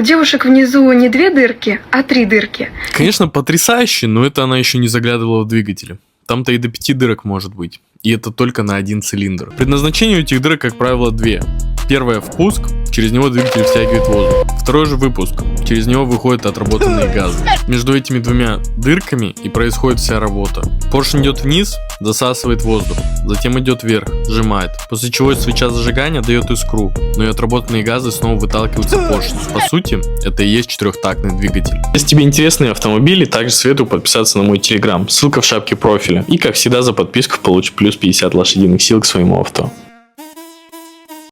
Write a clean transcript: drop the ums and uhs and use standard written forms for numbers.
У девушек внизу не 2 дырки, а 3 дырки. Конечно, потрясающе, но это она еще не заглядывала в двигатель. Там-то и до 5 дырок может быть. И это только на 1 цилиндр. Предназначение у этих дырок, как правило, 2. Первое — впуск, через него двигатель втягивает воздух. Второй же — выпуск, через него выходят отработанные газы. Между этими двумя дырками и происходит вся работа. Поршень идет вниз, засасывает воздух, затем идет вверх, сжимает, после чего свеча зажигания дает искру, но и отработанные газы снова выталкиваются в поршень. По сути, это и есть четырехтактный двигатель. Если тебе интересны автомобили, также советую подписаться на мой телеграм, ссылка в шапке профиля. И как всегда за подписку получишь плюс 50 лошадиных сил к своему авто.